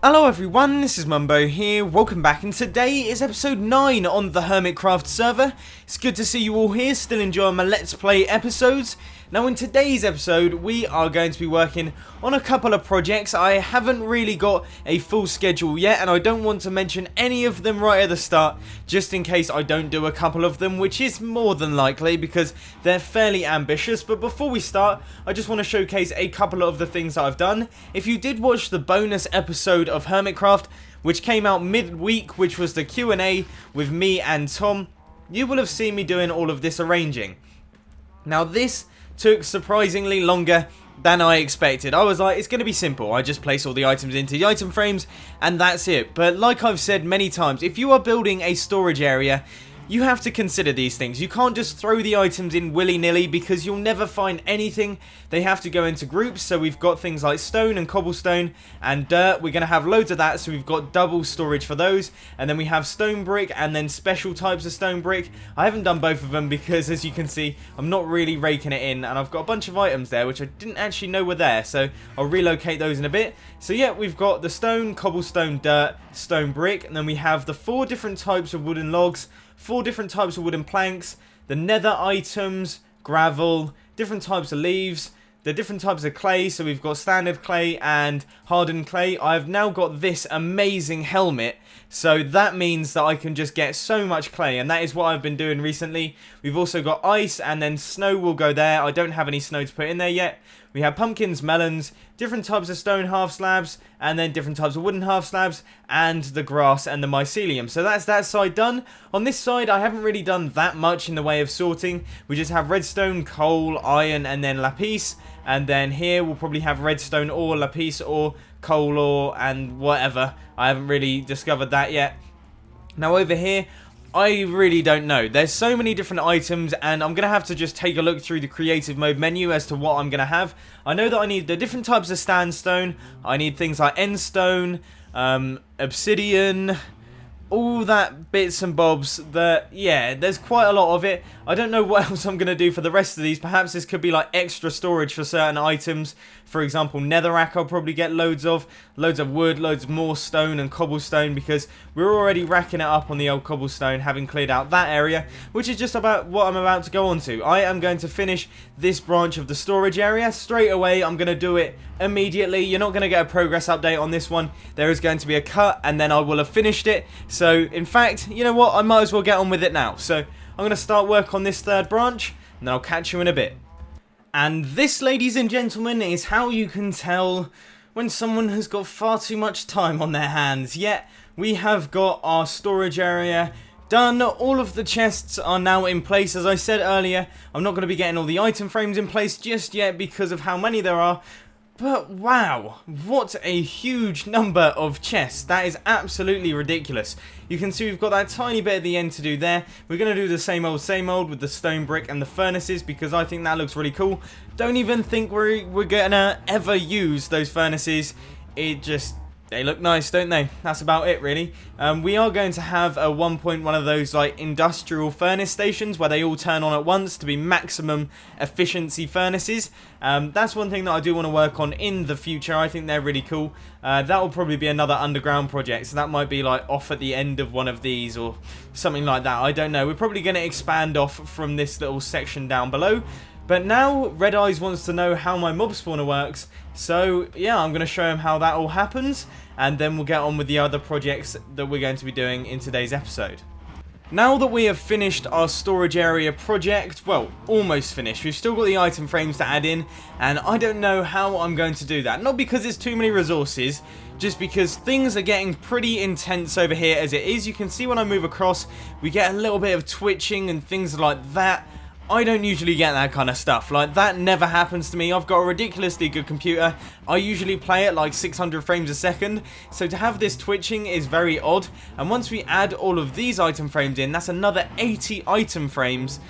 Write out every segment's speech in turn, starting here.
Hello everyone, this is Mumbo here, welcome back, and today is episode 9 on the HermitCraft server. It's good to see you all here, still enjoying my Let's Play episodes. Now in today's episode, we are going to be working on a couple of projects. I haven't really got a full schedule yet, and I don't want to mention any of them right at the start, just in case I don't do a couple of them, which is more than likely, because they're fairly ambitious. But before we start, I just want to showcase a couple of the things that I've done. If you did watch the bonus episode of HermitCraft, which came out mid-week, which was the Q&A with me and Tom, you will have seen me doing all of this arranging. Now this took surprisingly longer than I expected. I was like, it's going to be simple. I just place all the items into the item frames and that's it. But like I've said many times, if you are building a storage area, you have to consider these things. You can't just throw the items in willy-nilly because you'll never find anything. They have to go into groups, so we've got things like stone and cobblestone and dirt. We're going to have loads of that, so we've got double storage for those. And then we have stone brick and then special types of stone brick. I haven't done both of them because, as you can see, I'm not really raking it in. And I've got a bunch of items there which I didn't actually know were there, so I'll relocate those in a bit. So yeah, we've got the stone, cobblestone, dirt, stone brick, and then we have the 4 different types of wooden logs, 4 different types of wooden planks, the nether items, gravel, different types of leaves, the different types of clay. So we've got standard clay and hardened clay. I've now got this amazing helmet, so that means that I can just get so much clay, and that is what I've been doing recently. We've also got ice, and then snow will go there. I don't have any snow to put in there yet. We have pumpkins, melons, different types of stone half slabs, and then different types of wooden half slabs, and the grass and the mycelium. So that's that side done. On this side, I haven't really done that much in the way of sorting. We just have redstone, coal, iron, and then lapis. And then here we'll probably have redstone or lapis or coal ore and whatever. I haven't really discovered that yet. Now over here, I really don't know. There's so many different items, and I'm going to have to just take a look through the creative mode menu as to what I'm going to have. I know that I need the different types of sandstone. I need things like endstone, obsidian, all that bits and bobs. Yeah, there's quite a lot of it. I don't know what else I'm going to do for the rest of these. Perhaps this could be like extra storage for certain items. For example, netherrack I'll probably get loads of wood, loads more stone and cobblestone, because we're already racking it up on the old cobblestone, having cleared out that area, which is just about what I'm about to go on to. I am going to finish this branch of the storage area straight away. I'm going to do it immediately. You're not going to get a progress update on this one. There is going to be a cut, and then I will have finished it. So, in fact, you know what? I might as well get on with it now. So, I'm going to start work on this third branch, and then I'll catch you in a bit. And this, ladies and gentlemen, is how you can tell when someone has got far too much time on their hands. Yet, we have got our storage area done. All of the chests are now in place. As I said earlier, I'm not going to be getting all the item frames in place just yet because of how many there are. But wow, what a huge number of chests. That is absolutely ridiculous. You can see we've got that tiny bit at the end to do there. We're going to do the same old with the stone brick and the furnaces, because I think that looks really cool. Don't even think we're going to ever use those furnaces. They look nice, don't they? That's about it, really. We are going to have a one of those like industrial furnace stations where they all turn on at once to be maximum efficiency furnaces. That's one thing that I do want to work on in the future. I think they're really cool. That will probably be another underground project, so that might be like off at the end of one of these or something like that. I don't know. We're probably going to expand off from this little section down below. But now, Red Eyes wants to know how my mob spawner works, so yeah, I'm going to show him how that all happens, and then we'll get on with the other projects that we're going to be doing in today's episode. Now that we have finished our storage area project, well, almost finished, we've still got the item frames to add in, and I don't know how I'm going to do that. Not because it's too many resources, just because things are getting pretty intense over here as it is. You can see when I move across, we get a little bit of twitching and things like that. I don't usually get that kind of stuff. Like, that never happens to me. I've got a ridiculously good computer. I usually play at like 600 frames a second. So to have this twitching is very odd. And once we add all of these item frames in, that's another 80 item frames.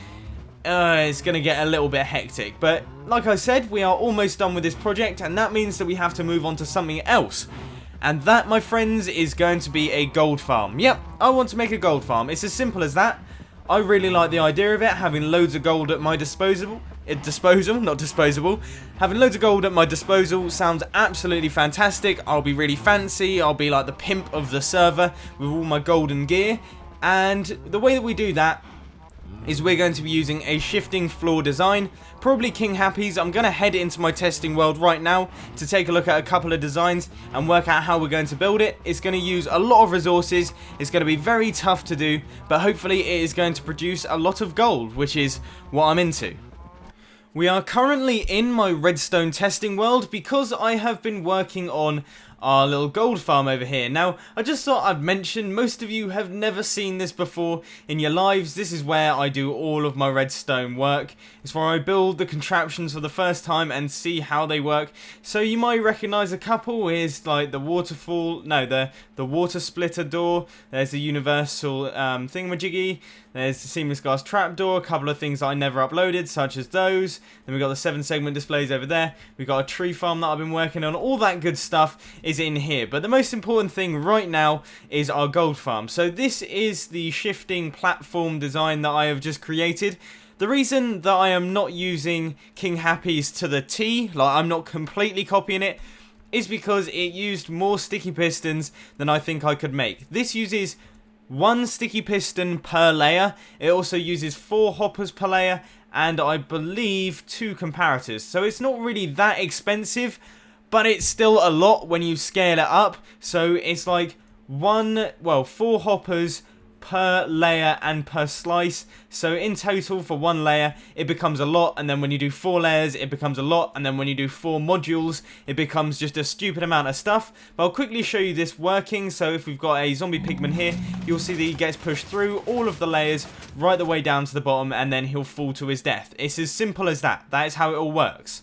It's going to get a little bit hectic. But like I said, we are almost done with this project. And that means that we have to move on to something else. And that, my friends, is going to be a gold farm. Yep, I want to make a gold farm. It's as simple as that. I really like the idea of it, having loads of gold at my disposal. disposal, not disposable. Having loads of gold at my disposal sounds absolutely fantastic. I'll be really fancy. I'll be like the pimp of the server with all my golden gear. And the way that we do that is we're going to be using a shifting floor design, probably King Happy's. I'm going to head into my testing world right now to take a look at a couple of designs and work out how we're going to build it. It's going to use a lot of resources, it's going to be very tough to do, but hopefully it is going to produce a lot of gold, which is what I'm into. We are currently in my redstone testing world because I have been working on our little gold farm over here. Now, I just thought I'd mention, most of you have never seen this before in your lives. This is where I do all of my redstone work. It's where I build the contraptions for the first time and see how they work. So you might recognise a couple. Here's like the waterfall, no, the water splitter door. There's the universal thingamajiggy. There's the seamless glass trapdoor, a couple of things that I never uploaded, such as those. Then we've got the 7-segment displays over there. We've got a tree farm that I've been working on. All that good stuff is in here. But the most important thing right now is our gold farm. So this is the shifting platform design that I have just created. The reason that I am not using King Happy's to the T, like I'm not completely copying it, is because it used more sticky pistons than I think I could make. This uses 1 sticky piston per layer. It also uses 4 hoppers per layer, and I believe 2 comparators. So it's not really that expensive, but it's still a lot when you scale it up. So it's like 4 hoppers per layer and per slice. So in total for 1 layer it becomes a lot, and then when you do 4 layers it becomes a lot, and then when you do 4 modules it becomes just a stupid amount of stuff. But I'll quickly show you this working. So if we've got a zombie pigman here, you'll see that he gets pushed through all of the layers right the way down to the bottom, and then he'll fall to his death. It's as simple as that. That is how it all works.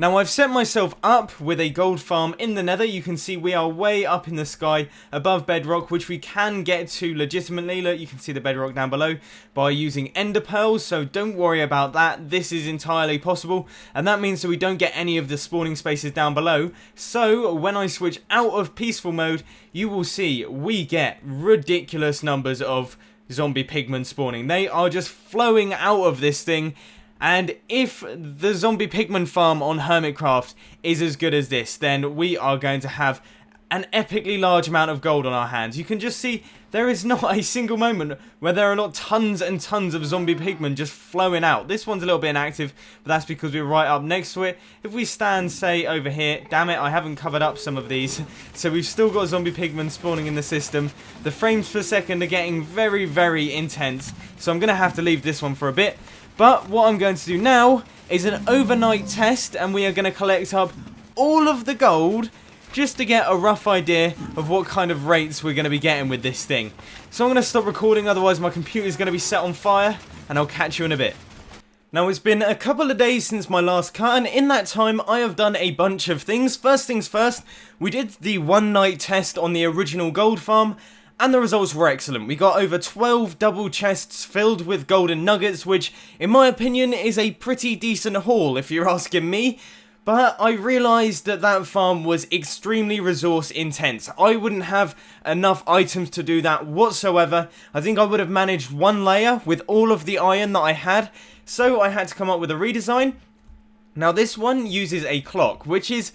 Now I've set myself up with a gold farm in the nether. You can see we are way up in the sky above bedrock, which we can get to legitimately. Look, you can see the bedrock down below by using ender pearls, so don't worry about that. This is entirely possible, and that means that we don't get any of the spawning spaces down below. So when I switch out of peaceful mode, you will see we get ridiculous numbers of zombie pigmen spawning. They are just flowing out of this thing. And if the zombie pigman farm on HermitCraft is as good as this, then we are going to have an epically large amount of gold on our hands. You can just see there is not a single moment where there are not tons and tons of zombie pigmen just flowing out. This one's a little bit inactive, but that's because we're right up next to it. If we stand, say, over here, damn it, I haven't covered up some of these. So we've still got zombie pigmen spawning in the system. The frames per second are getting very, very intense, so I'm going to have to leave this one for a bit. But what I'm going to do now is an overnight test, and we are going to collect up all of the gold just to get a rough idea of what kind of rates we're going to be getting with this thing. So I'm going to stop recording, otherwise my computer's going to be set on fire, and I'll catch you in a bit. Now it's been a couple of days since my last cut, and in that time I have done a bunch of things. First things first, we did the one night test on the original gold farm, and the results were excellent. We got over 12 double chests filled with golden nuggets, which, in my opinion, is a pretty decent haul, if you're asking me. But I realised that that farm was extremely resource intense. I wouldn't have enough items to do that whatsoever. I think I would have managed 1 layer with all of the iron that I had. So I had to come up with a redesign. Now this one uses a clock, which is,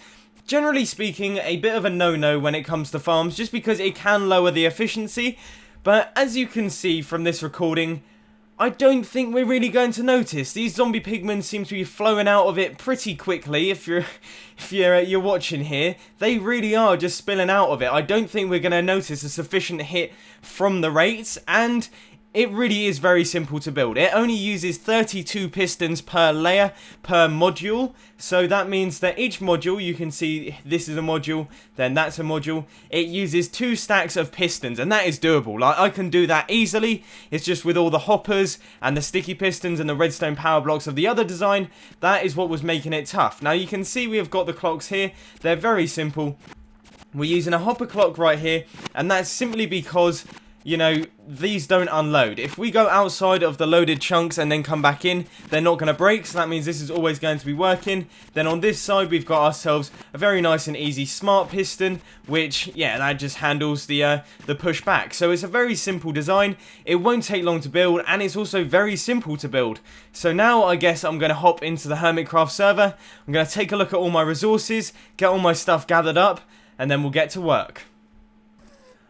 generally speaking, a bit of a no-no when it comes to farms, just because it can lower the efficiency. But as you can see from this recording, I don't think we're really going to notice. These zombie pigmen seem to be flowing out of it pretty quickly. If you're watching here, they really are just spilling out of it. I don't think we're going to notice a sufficient hit from the rates, and it really is very simple to build. It only uses 32 pistons per layer, per module. So that means that each module, you can see this is a module, then that's a module. It uses 2 stacks of pistons, and that is doable. Like, I can do that easily. It's just with all the hoppers and the sticky pistons and the redstone power blocks of the other design, that is what was making it tough. Now you can see we have got the clocks here. They're very simple. We're using a hopper clock right here, and that's simply because you know, these don't unload. If we go outside of the loaded chunks and then come back in, they're not going to break, so that means this is always going to be working. Then on this side, we've got ourselves a very nice and easy smart piston, which, yeah, that just handles the push back. So it's a very simple design, it won't take long to build, and it's also very simple to build. So now I guess I'm going to hop into the HermitCraft server, I'm going to take a look at all my resources, get all my stuff gathered up, and then we'll get to work.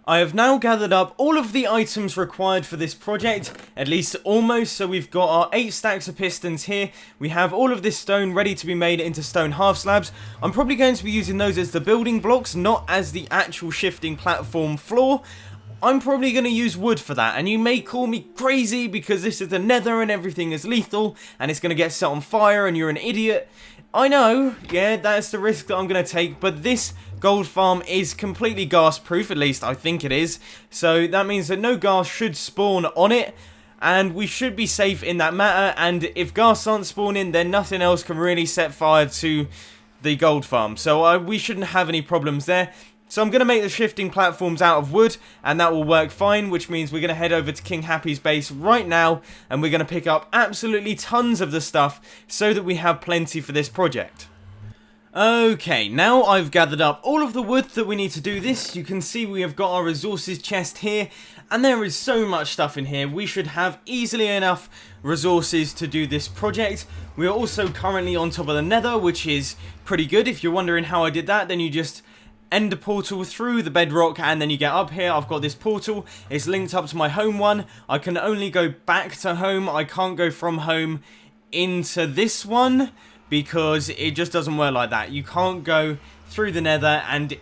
I have now gathered up all of the items required for this project, at least almost, so we've got our 8 stacks of pistons here, we have all of this stone ready to be made into stone half slabs. I'm probably going to be using those as the building blocks, not as the actual shifting platform floor. I'm probably going to use wood for that, and you may call me crazy because this is the nether and everything is lethal, and it's going to get set on fire and you're an idiot. I know, yeah, that's the risk that I'm going to take, but this gold farm is completely gas proof, at least I think it is, so that means that no gas should spawn on it, and we should be safe in that matter, and if gas aren't spawning, then nothing else can really set fire to the gold farm, so we shouldn't have any problems there. So I'm going to make the shifting platforms out of wood, and that will work fine, which means we're going to head over to King Happy's base right now, and we're going to pick up absolutely tons of the stuff, so that we have plenty for this project. Okay, now I've gathered up all of the wood that we need to do this. You can see we have got our resources chest here, and there is so much stuff in here. We should have easily enough resources to do this project. We are also currently on top of the nether, which is pretty good. If you're wondering how I did that, then you just end a portal through the bedrock and then you get up here. I've got this portal, it's linked up to my home one. I can only go back to home, I can't go from home into this one because it just doesn't work like that. You can't go through the nether and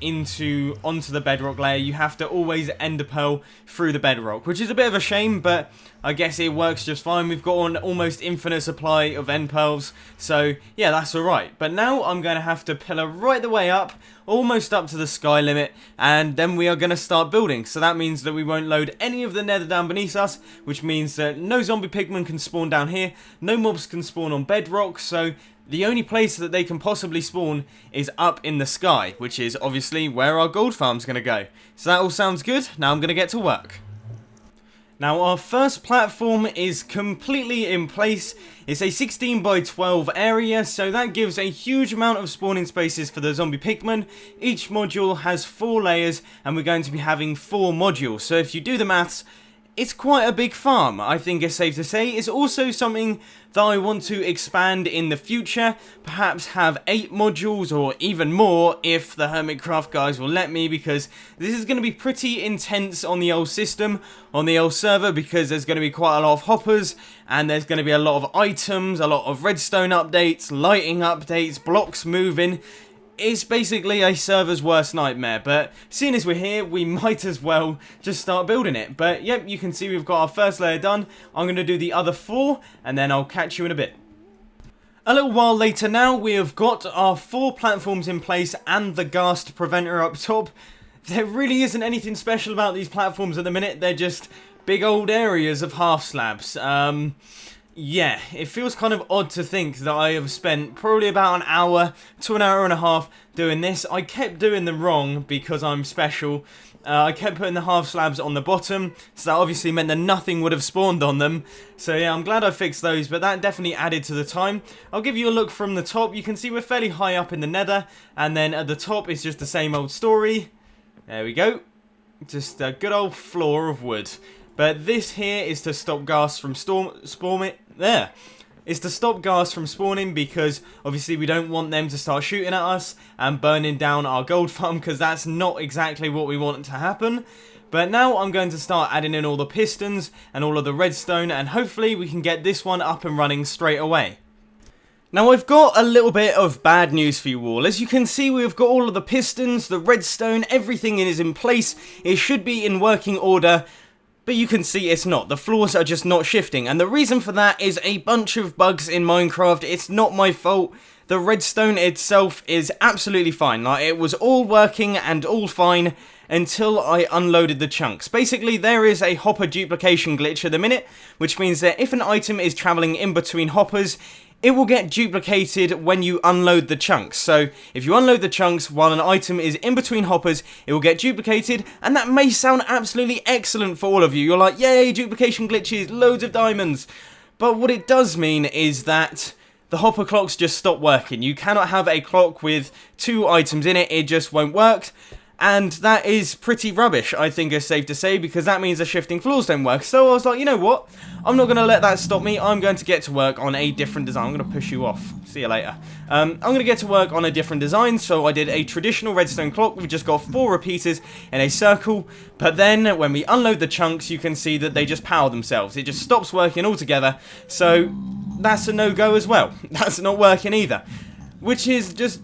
onto the bedrock layer. You have to always end a pearl through the bedrock, which is a bit of a shame, but I guess it works just fine. We've got an almost infinite supply of end pearls, so yeah, that's alright. But now I'm going to have to pillar right the way up, almost up to the sky limit, and then we are going to start building. So that means that we won't load any of the nether down beneath us, which means that no zombie pigmen can spawn down here, no mobs can spawn on bedrock, so the only place that they can possibly spawn is up in the sky, which is obviously where our gold farm's going to go. So that all sounds good, now I'm going to get to work. Now our first platform is completely in place. It's a 16 by 12 area, so that gives a huge amount of spawning spaces for the zombie pigmen. Each module has 4 layers, and we're going to be having 4 modules. So if you do the maths, it's quite a big farm, I think it's safe to say. It's also something that I want to expand in the future, perhaps have 8 modules or even more if the HermitCraft guys will let me, because this is going to be pretty intense on the old system, on the old server, because there's going to be quite a lot of hoppers, and there's going to be a lot of items, a lot of redstone updates, lighting updates, blocks moving. It's basically a server's worst nightmare, but seeing as we're here, we might as well just start building it. But yep, you can see we've got our first layer done. I'm going to do the other 4, and then I'll catch you in a bit. A little while later now, we have got our 4 platforms in place and the ghast preventer up top. There really isn't anything special about these platforms at the minute, they're just big old areas of half slabs. Yeah, it feels kind of odd to think that I have spent probably about an hour to an hour and a half doing this. I kept doing them wrong because I'm special. I kept putting the half slabs on the bottom, so that obviously meant that nothing would have spawned on them. So yeah, I'm glad I fixed those, but that definitely added to the time. I'll give you a look from the top. You can see we're fairly high up in the nether, and then at the top it's just the same old story. There we go. Just a good old floor of wood. But this here is to stop ghast from spawning. There. It's to stop ghast from spawning because obviously we don't want them to start shooting at us and burning down our gold farm, because that's not exactly what we want to happen. But now I'm going to start adding in all the pistons and all of the redstone, and hopefully we can get this one up and running straight away. Now I've got a little bit of bad news for you all. As you can see, we've got all of the pistons, the redstone, everything is in place. It should be in working order. But you can see it's not. The floors are just not shifting. And the reason for that is a bunch of bugs in Minecraft. It's not my fault. The redstone itself is absolutely fine. Like, it was all working and all fine until I unloaded the chunks. Basically, there is a hopper duplication glitch at the minute, which means that if an item is traveling in between hoppers, it will get duplicated when you unload the chunks. So if you unload the chunks while an item is in between hoppers, it will get duplicated, and that may sound absolutely excellent for all of you. You're like, yay, duplication glitches, loads of diamonds. But what it does mean is that the hopper clocks just stop working. You cannot have a clock with 2 items in it, it just won't work. And that is pretty rubbish, I think it's safe to say, because that means the shifting floors don't work. So I was like, you know what? I'm not going to let that stop me. I'm going to get to work on a different design. I'm going to push you off. See you later. I'm going to get to work on a different design. So I did a traditional redstone clock. We just got 4 repeaters in a circle. But then when we unload the chunks, you can see that they just power themselves. It just stops working altogether. So that's a no-go as well. That's not working either. Which is just...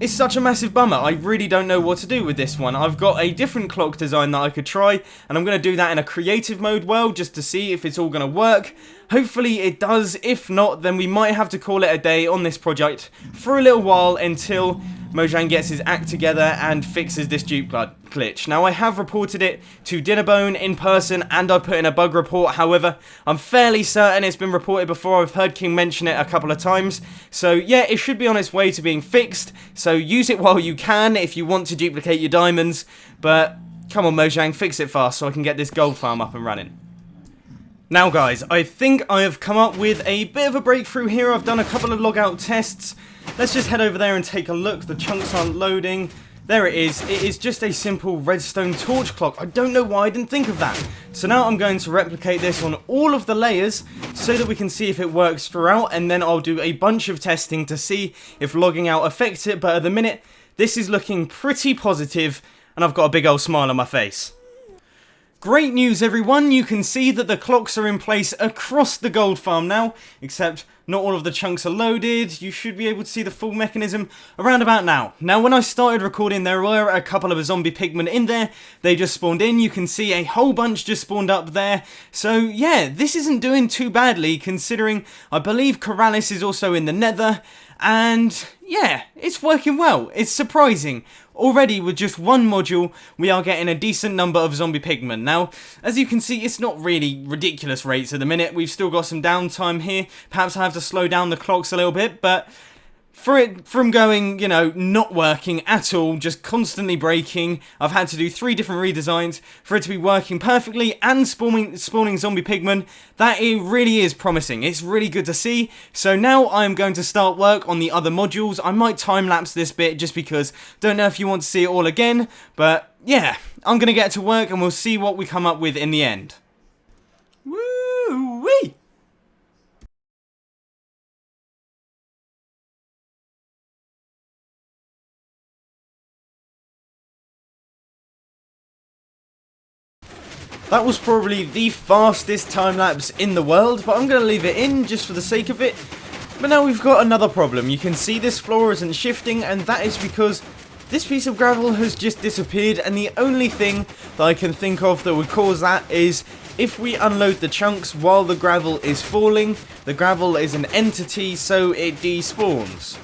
it's such a massive bummer. I really don't know what to do with this one. I've got a different clock design that I could try, and I'm going to do that in a creative mode world just to see if it's all going to work. Hopefully it does. If not, then we might have to call it a day on this project for a little while until Mojang gets his act together and fixes this dupe glitch. Now, I have reported it to Dinnerbone in person, and I've put in a bug report. However, I'm fairly certain it's been reported before. I've heard King mention it a couple of times. So yeah, it should be on its way to being fixed. So use it while you can if you want to duplicate your diamonds. But come on, Mojang, fix it fast so I can get this gold farm up and running. Now guys, I think I have come up with a bit of a breakthrough here. I've done a couple of logout tests. Let's just head over there and take a look. The chunks aren't loading. There it is. It is just a simple redstone torch clock. I don't know why I didn't think of that. So now I'm going to replicate this on all of the layers so that we can see if it works throughout, and then I'll do a bunch of testing to see if logging out affects it. But at the minute, this is looking pretty positive, and I've got a big old smile on my face. Great news everyone, you can see that the clocks are in place across the gold farm now, except not all of the chunks are loaded. You should be able to see the full mechanism around about now. Now when I started recording there were a couple of zombie pigmen in there, they just spawned in, you can see a whole bunch just spawned up there. So yeah, this isn't doing too badly considering I believe Corrales is also in the nether, and yeah, it's working well, it's surprising. Already with just one module, we are getting a decent number of zombie pigmen. Now, as you can see, it's not really ridiculous rates at the minute. We've still got some downtime here. Perhaps I have to slow down the clocks a little bit, but for it from going, you know, not working at all, just constantly breaking, I've had to do 3 different redesigns for it to be working perfectly and spawning zombie pigmen. That it really is promising. It's really good to see. So now I'm going to start work on the other modules. I might time-lapse this bit just because don't know if you want to see it all again, but yeah, I'm going to get to work and we'll see what we come up with in the end. Woo-wee! That was probably the fastest time-lapse in the world, but I'm going to leave it in just for the sake of it. But now we've got another problem. You can see this floor isn't shifting, and that is because this piece of gravel has just disappeared, and the only thing that I can think of that would cause that is if we unload the chunks while the gravel is falling. The gravel is an entity, so it despawns.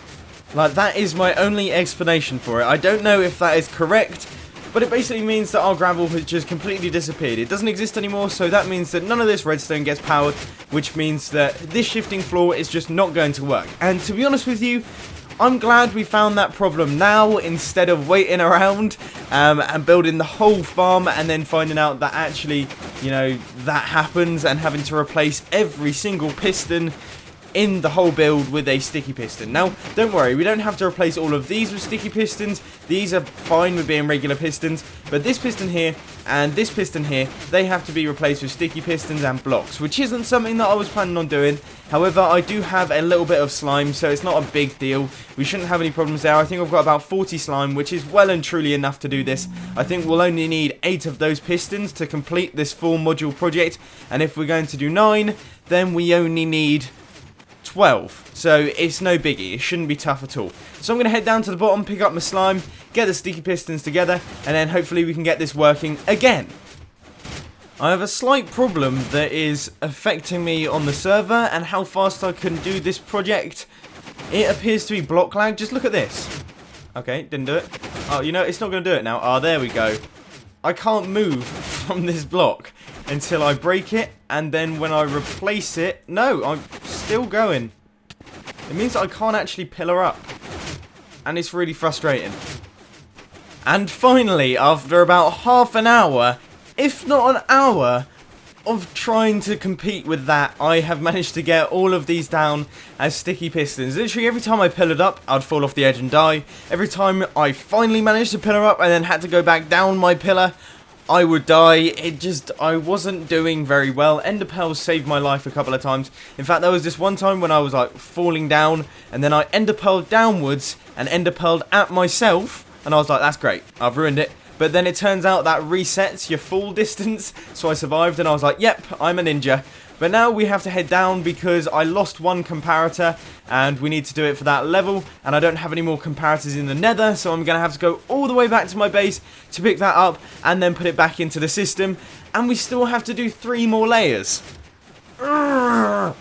Like, that is my only explanation for it. I don't know if that is correct, but it basically means that our gravel has just completely disappeared. It doesn't exist anymore, so that means that none of this redstone gets powered, which means that this shifting floor is just not going to work. And to be honest with you, I'm glad we found that problem now instead of waiting around and building the whole farm and then finding out that actually, you know, that happens and having to replace every single piston in the whole build with a sticky piston. Now, don't worry, we don't have to replace all of these with sticky pistons. These are fine with being regular pistons, but this piston here and this piston here, they have to be replaced with sticky pistons and blocks, which isn't something that I was planning on doing. However, I do have a little bit of slime, so it's not a big deal. We shouldn't have any problems there. I think I've got about 40 slime, which is well and truly enough to do this. I think we'll only need 8 of those pistons to complete this 4-module project, and if we're going to do 9, then we only need 12, so it's no biggie. It shouldn't be tough at all. So I'm going to head down to the bottom, pick up my slime, get the sticky pistons together, and then hopefully we can get this working again. I have a slight problem that is affecting me on the server and how fast I can do this project. It appears to be block lag. Just look at this. Okay, didn't do it. Oh, you know, it's not going to do it now. Oh, there we go. I can't move from this block until I break it, and then when I replace it... No, I'm still going. It means that I can't actually pillar up. And it's really frustrating. And finally, after about half an hour, if not an hour, of trying to compete with that, I have managed to get all of these down as sticky pistons. Literally every time I pillared up, I'd fall off the edge and die. Every time I finally managed to pillar up and then had to go back down my pillar, I would die. I wasn't doing very well. Ender pearls saved my life a couple of times. In fact, there was this one time when I was like falling down and then I ender pearled downwards and ender pearled at myself. And I was like, that's great, I've ruined it. But then it turns out that resets your fall distance. So I survived and I was like, yep, I'm a ninja. But now we have to head down because I lost one comparator and we need to do it for that level. And I don't have any more comparators in the nether. So I'm going to have to go all the way back to my base to pick that up and then put it back into the system. And we still have to do 3 more layers. Urgh.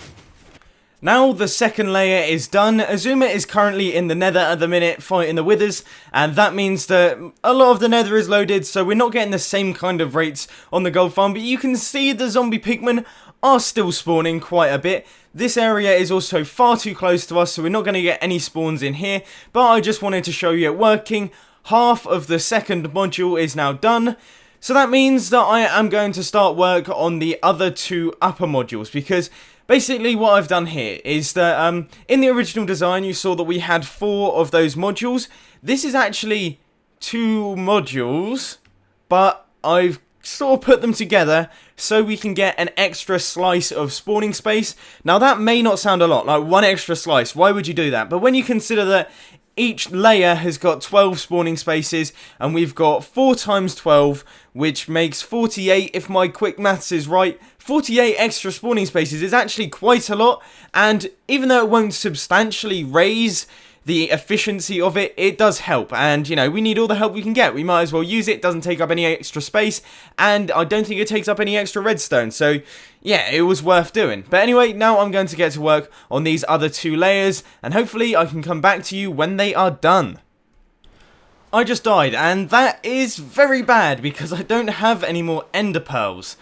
Now the second layer is done. Azuma is currently in the nether at the minute fighting the withers, and that means that a lot of the nether is loaded, so we're not getting the same kind of rates on the gold farm, but you can see the zombie pigmen are still spawning quite a bit. This area is also far too close to us, so we're not going to get any spawns in here, but I just wanted to show you it working. Half of the second module is now done. So that means that I am going to start work on the other 2 upper modules, because basically what I've done here is that in the original design you saw that we had 4 of those modules. This is actually 2 modules, but I've sort of put them together so we can get an extra slice of spawning space. Now that may not sound a lot, like 1 extra slice, why would you do that? But when you consider that each layer has got 12 spawning spaces, and we've got 4 times 12, which makes 48, if my quick maths is right. 48 extra spawning spaces is actually quite a lot, and even though it won't substantially raise the efficiency of it, it does help, and you know, we need all the help we can get. We might as well use it. Doesn't take up any extra space, and I don't think it takes up any extra redstone, so yeah, it was worth doing. But anyway, now I'm going to get to work on these other 2 layers, and hopefully I can come back to you when they are done. I just died, and that is very bad because I don't have any more ender pearls,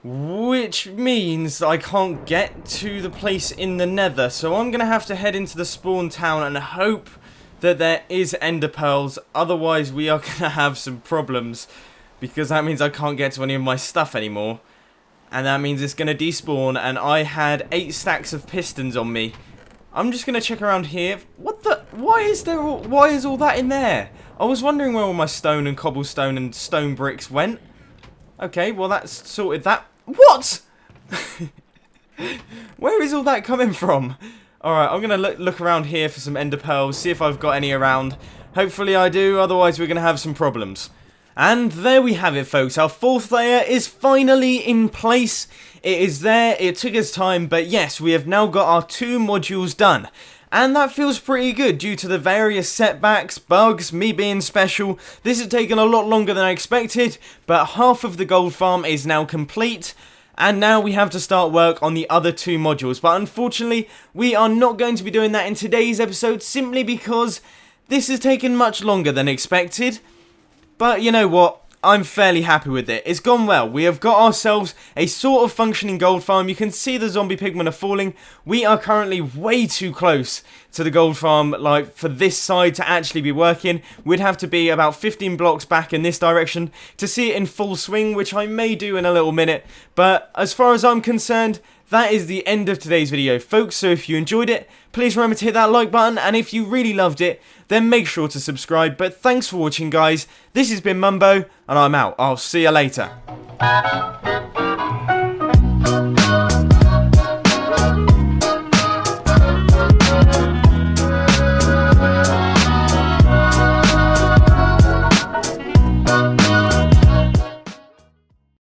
which means I can't get to the place in the nether, so I'm going to have to head into the spawn town and hope that there is ender pearls. Otherwise we are going to have some problems, because that means I can't get to any of my stuff anymore, and that means it's going to despawn. And I had 8 stacks of pistons on me. I'm just going to check around here. What the? Why is all that in there? I was wondering where all my stone and cobblestone and stone bricks went. Okay, well that's sorted that. What? Where is all that coming from? Alright, I'm going to look around here for some ender pearls, see if I've got any around. Hopefully I do, otherwise we're going to have some problems. And there we have it, folks. Our 4th layer is finally in place. It is there. It took us time, but yes, we have now got our 2 modules done. And that feels pretty good due to the various setbacks, bugs, me being special. This has taken a lot longer than I expected, but half of the gold farm is now complete. And now we have to start work on the other 2 modules. But unfortunately, we are not going to be doing that in today's episode, simply because this has taken much longer than expected. But you know what? I'm fairly happy with it. It's gone well. We have got ourselves a sort of functioning gold farm. You can see the zombie pigmen are falling. We are currently way too close to the gold farm, like, for this side to actually be working. We'd have to be about 15 blocks back in this direction to see it in full swing, which I may do in a little minute. But as far as I'm concerned, that is the end of today's video, folks. So if you enjoyed it, please remember to hit that like button, and if you really loved it, then make sure to subscribe. But thanks for watching, guys. This has been Mumbo, and I'm out. I'll see you later.